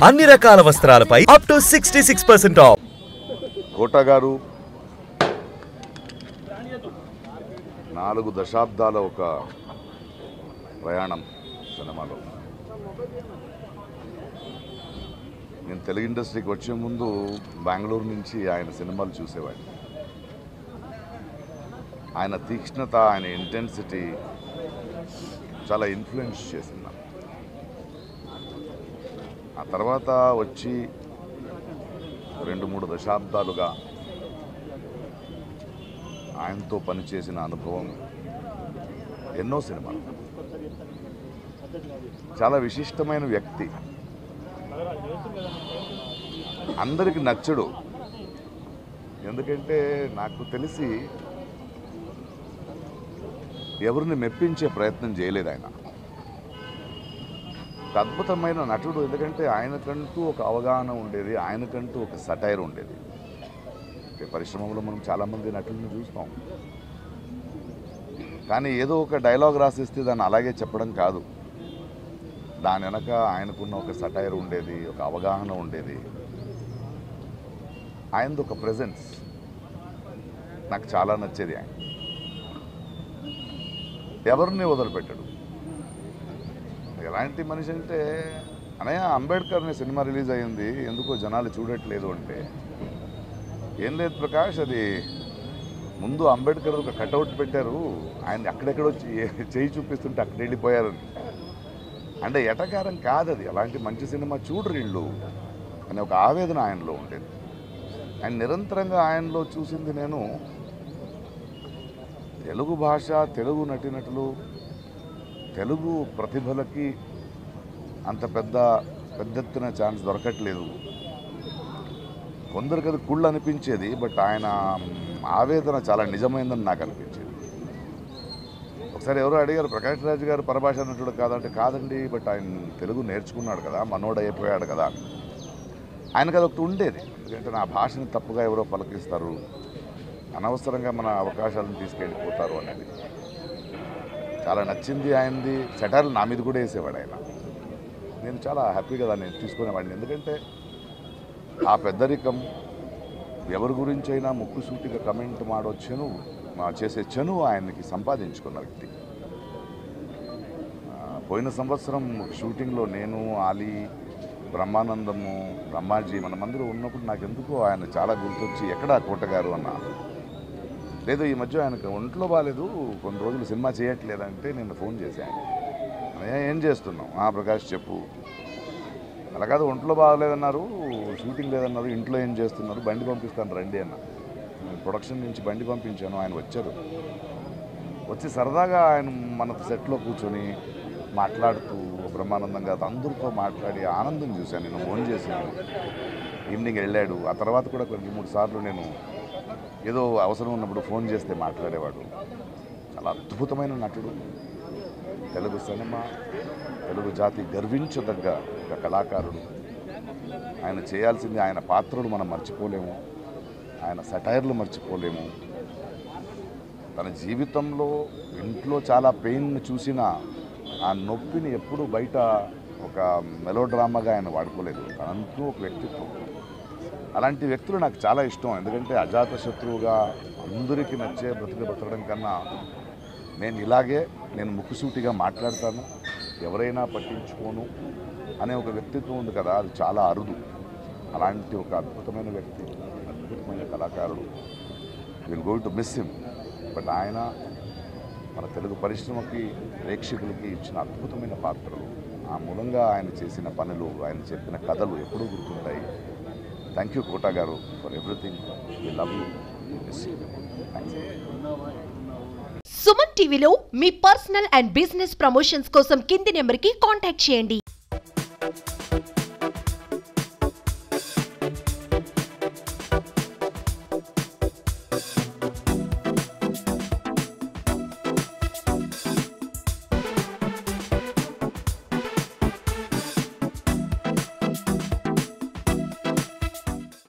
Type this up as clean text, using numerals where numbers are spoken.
అన్ని రకాల వస్త్రాలపై up to 66% of. కోట గారు 4 దశాబ్దాల ఒక ప్రయాణం సినిమాలో. నేను తెలుగు ఇండస్ట్రీకి వచ్చే ముందు బెంగళూరు నుంచి ఆయన సినిమాలు చూసేవాడిని. ఆయన తీక్ష్ణత, ఆయన ఇంటెన్సిటీ చాలా ఇన్ఫ్లుయెన్స్ చేసింది. ఆ తర్వాత వచ్చి 2-3 దశాబ్దాలుగా ఆయనతో పనిచేసిన అనుభవం, ఎన్నో సినిమాలు. చాలా విశిష్టమైన వ్యక్తి, అందరికి నచ్చడు. ఎందుకంటే నాకు తెలిసి ఎవరిని మెప్పించే ప్రయత్నం చేయలేదు ఆయన. ఒక అద్భుతమైన నటుడు. ఎందుకంటే ఆయనకంటూ ఒక అవగాహన ఉండేది, ఆయనకంటూ ఒక సటైర్ ఉండేది. పరిశ్రమలో మనం చాలామంది నటులను చూస్తాం, కానీ ఏదో ఒక డైలాగ్ రాసిస్తే దాన్ని అలాగే చెప్పడం కాదు. దాని వెనక ఆయనకున్న ఒక సటైర్ ఉండేది, ఒక అవగాహన ఉండేది. ఆయనది ఒక ప్రెజెన్స్ నాకు చాలా నచ్చేది. ఆయన ఎవరిని వదిలిపెట్టాడు. ఎలాంటి మనిషి అంటే, అనయ్య అంబేద్కర్ అనే సినిమా రిలీజ్ అయ్యింది, ఎందుకో జనాలు చూడట్లేదు అంటే, ఏం లేదు ప్రకాష్, అది ముందు అంబేద్కర్ ఒక కటౌట్ పెట్టారు, ఆయన అక్కడెక్కడో చేయి చూపిస్తుంటే అక్కడ వెళ్ళిపోయారు. అంటే ఎటకారం కాదు అది. అలాంటి మంచి సినిమా చూడరు వీళ్ళు అనే ఒక ఆవేదన ఆయనలో ఉండేది. ఆయన నిరంతరంగా ఆయనలో చూసింది నేను, తెలుగు భాష, తెలుగు నటీనటులు, తెలుగు ప్రతిభలకి అంత పెద్ద ఎత్తున ఛాన్స్ దొరకట్లేదు. కొందరికి అది కుళ్ళు అనిపించేది, బట్ ఆయన ఆవేదన చాలా నిజమైందని నాకు అనిపించేది. ఒకసారి ఎవరో అడిగారు, ప్రకాష్ రాజ్ గారు పరభాష నటుడు కాదంటే, కాదండి, బట్ ఆయన తెలుగు నేర్చుకున్నాడు కదా, మనోడైపోయాడు కదా. ఆయనకు అది ఒకటి ఉండేది. ఎందుకంటే నా భాషని తప్పుగా ఎవరో పలకిస్తారు, అనవసరంగా మన అవకాశాలను తీసుకెళ్ళిపోతారు అనేది చాలా నచ్చింది. ఆయనది సెటర్లు నా మీద కూడా వేసేవాడు ఆయన. నేను చాలా హ్యాపీగా దాన్ని తీసుకునేవాడిని. ఎందుకంటే ఆ పెద్దరికం, ఎవరి గురించి అయినా ముక్కుసూటిగా కమెంట్ మాడొచ్చును, చేసే చను ఆయనకి సంపాదించుకున్న వ్యక్తి. పోయిన సంవత్సరం షూటింగ్లో నేను, ఆలీ, బ్రహ్మానందము, బ్రహ్మాజీ మనమందరూ ఉన్నప్పుడు నాకు ఎందుకో ఆయన చాలా గుర్తొచ్చి, ఎక్కడా కోట గారు అన్న. లేదు, ఈ మధ్య ఆయనకు ఒంట్లో బాగాలేదు, కొన్ని రోజులు సినిమా చేయట్లేదంటే నేను ఫోన్ చేశాను. ఏం చేస్తున్నాం? ప్రకాష్ చెప్పు. అలా కాదు, ఒంట్లో బాగాలేదన్నారు, షూటింగ్ లేదన్నారు, ఇంట్లో ఏం చేస్తున్నారు, బండి పంపిస్తాను రండి అన్న. ప్రొడక్షన్ నుంచి బండి పంపించాను, ఆయన వచ్చారు. వచ్చి సరదాగా ఆయన మన సెట్లో కూర్చొని మాట్లాడుతూ బ్రహ్మానందంగా అందరితో మాట్లాడి ఆనందం చూశాను. నేను ఫోన్ చేశాను, ఈవినింగ్ వెళ్ళాడు. ఆ తర్వాత కూడా 2-3 సార్లు నేను ఏదో అవసరం ఉన్నప్పుడు ఫోన్ చేస్తే మాట్లాడేవాడు. చాలా అద్భుతమైన నటుడు. తెలుగు సినిమా, తెలుగు జాతి గర్వించదగ్గ ఒక కళాకారుడు. ఆయన చేయాల్సింది, ఆయన పాత్రలు మనం మర్చిపోలేము, ఆయన సెటైర్లు మర్చిపోలేము. తన జీవితంలో ఇంట్లో చాలా పెయిన్ చూసిన ఆ నొప్పిని ఎప్పుడూ బయట ఒక మెలోడ్రామాగా ఆయన వాడుకోలేదు. తనంటూ ఒక వ్యక్తిత్వం. అలాంటి వ్యక్తులు నాకు చాలా ఇష్టం. ఎందుకంటే అజాత శత్రువుగా అందరికీ నచ్చే బ్రతకడం కన్నా నేను ముక్కుసూటిగా మాట్లాడతాను, ఎవరైనా పట్టించుకోను అనే ఒక వ్యక్తిత్వం ఉంది కదా, అది చాలా అరుదు. అలాంటి ఒక అద్భుతమైన వ్యక్తి, అద్భుతమైన కళాకారుడు. Will going to miss him. But ఆయన మన తెలుగు పరిశ్రమకి, ప్రేక్షకులకి ఇచ్చిన అద్భుతమైన పాత్రలు, ఆ మూలంగా ఆయన చేసిన పనులు, ఆయన చెప్పిన కథలు ఎప్పుడూ గుర్తుంటాయి. Thank you Kota garu for everything. We love you, miss you. Thanks. Suman టీవీలో మీ పర్సనల్ అండ్ బిజినెస్ ప్రమోషన్స్ కోసం కింది నెంబర్కి కాంటాక్ట్ చేయండి.